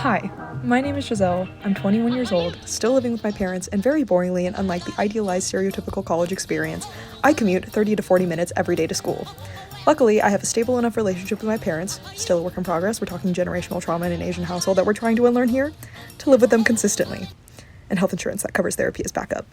Hi, my name is Giselle. I'm 21 years old, still living with my parents, and very boringly and unlike the idealized stereotypical college experience, I commute 30 to 40 minutes every day to school. Luckily, I have a stable enough relationship with my parents, still a work in progress, we're talking generational trauma in an Asian household that we're trying to unlearn here, to live with them consistently. And health insurance that covers therapy as backup.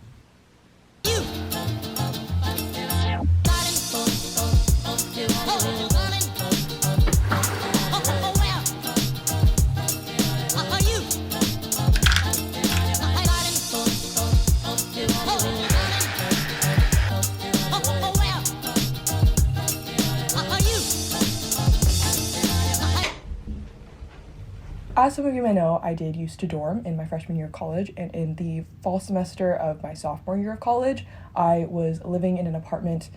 As some of you may know, I did used to dorm in my freshman year of college, and in the fall semester of my sophomore year of college, I was living in an apartment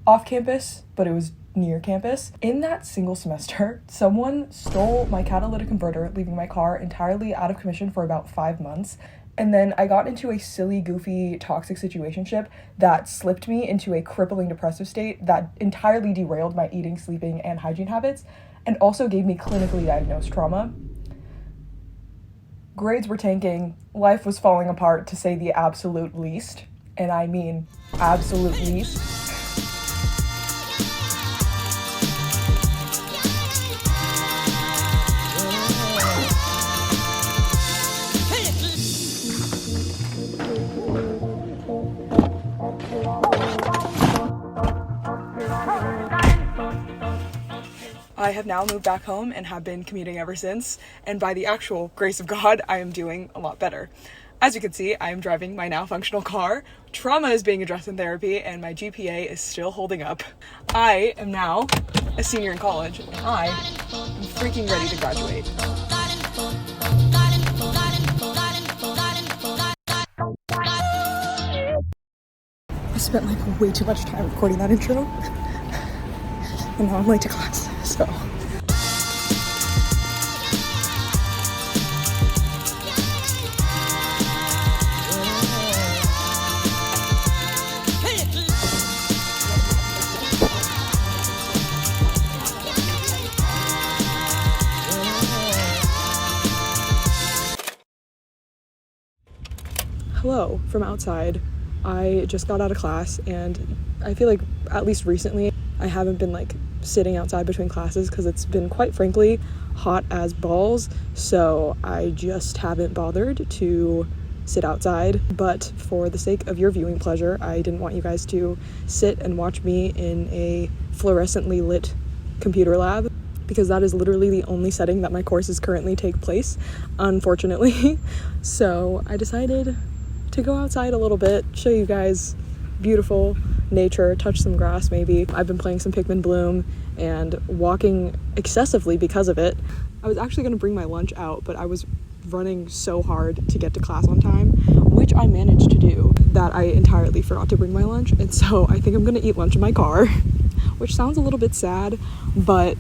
off campus, but it was near campus. In that single semester, someone stole my catalytic converter, leaving my car entirely out of commission for about 5 months. And then I got into a silly, goofy, toxic situationship that slipped me into a crippling depressive state that entirely derailed my eating, sleeping, and hygiene habits, and also gave me clinically diagnosed trauma. Grades were tanking, life was falling apart to say the absolute least, and I mean absolute least. I have now moved back home and have been commuting ever since, and by the actual grace of God, I am doing a lot better. As you can see, I am driving my now functional car, trauma is being addressed in therapy, and my GPA is still holding up. I am now a senior in college, and I am freaking ready to graduate. I spent way too much time recording that intro, and now I'm late to class, so. Hello from outside. I just got out of class, and I feel like at least recently I haven't been sitting outside between classes because it's been quite frankly hot as balls, so I just haven't bothered to sit outside. But for the sake of your viewing pleasure, I didn't want you guys to sit and watch me in a fluorescently lit computer lab, because that is literally the only setting that my courses currently take place, unfortunately. So I decided to go outside a little bit, show you guys beautiful nature, touch some grass maybe. I've been playing some Pikmin Bloom and walking excessively because of it. I was actually going to bring my lunch out, but I was running so hard to get to class on time, which I managed to do, that I entirely forgot to bring my lunch, and so I think I'm going to eat lunch in my car, which sounds a little bit sad, but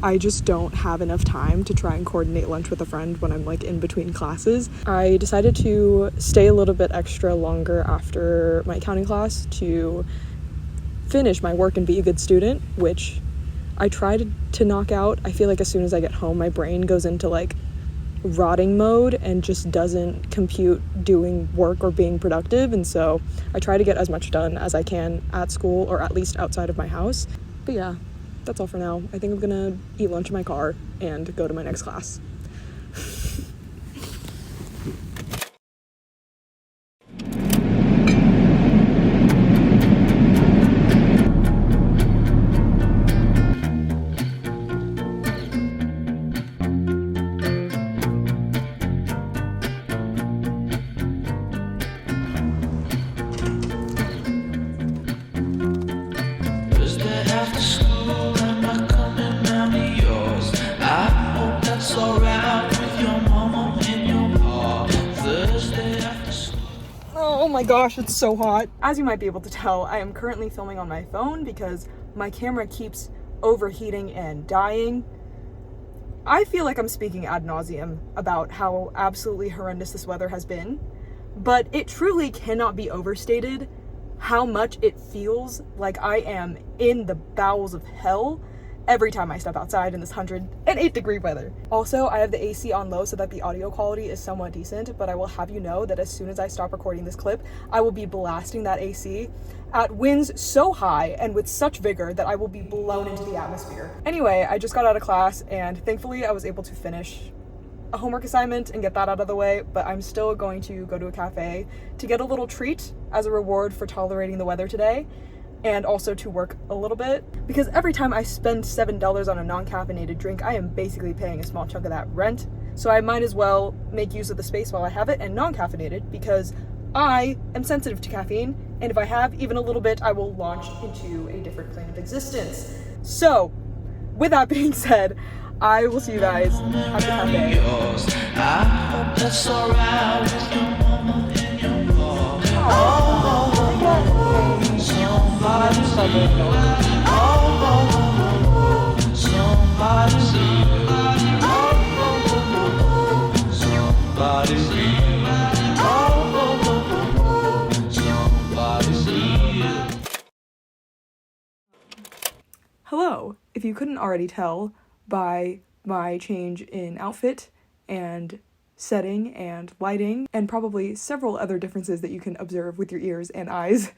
I just don't have enough time to try and coordinate lunch with a friend when I'm in between classes. I decided to stay a little bit extra longer after my accounting class to finish my work and be a good student, which I tried to knock out. I feel like as soon as I get home, my brain goes into rotting mode and just doesn't compute doing work or being productive, and so I try to get as much done as I can at school, or at least outside of my house. But yeah, that's all for now. I think I'm gonna eat lunch in my car and go to my next class. Oh my gosh, it's so hot. As you might be able to tell, I am currently filming on my phone because my camera keeps overheating and dying. I feel like I'm speaking ad nauseum about how absolutely horrendous this weather has been, but it truly cannot be overstated how much it feels like I am in the bowels of hell every time I step outside in this 108-degree weather. Also, I have the AC on low so that the audio quality is somewhat decent, but I will have you know that as soon as I stop recording this clip, I will be blasting that AC at winds so high and with such vigor that I will be blown into the atmosphere. Anyway, I just got out of class and thankfully I was able to finish a homework assignment and get that out of the way, but I'm still going to go to a cafe to get a little treat as a reward for tolerating the weather today, and also to work a little bit, because every time I spend $7 on a non-caffeinated drink, I am basically paying a small chunk of that rent, so I might as well make use of the space while I have it and non-caffeinated, because I am sensitive to caffeine, and if I have even a little bit, I will launch into a different plane of existence. So, with that being said, I will see you guys at the cafe. I hope that's alright with your mama and your mom. Hello. If you couldn't already tell by my change in outfit and setting and lighting, and probably several other differences that you can observe with your ears and eyes,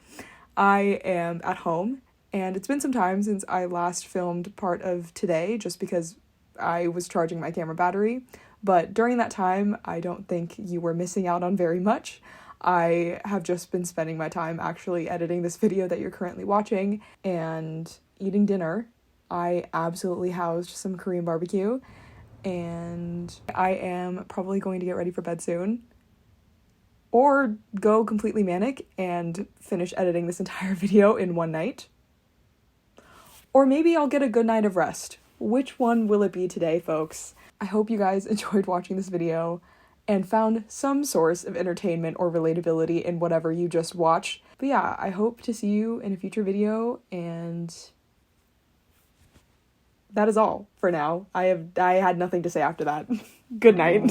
I am at home, and it's been some time since I last filmed part of today just because I was charging my camera battery, but during that time, I don't think you were missing out on very much. I have just been spending my time actually editing this video that you're currently watching and eating dinner. I absolutely housed some Korean barbecue, and I am probably going to get ready for bed soon, or go completely manic and finish editing this entire video in one night. Or maybe I'll get a good night of rest. Which one will it be today, folks? I hope you guys enjoyed watching this video and found some source of entertainment or relatability in whatever you just watched. But yeah, I hope to see you in a future video, and that is all for now. I had nothing to say after that. Good night.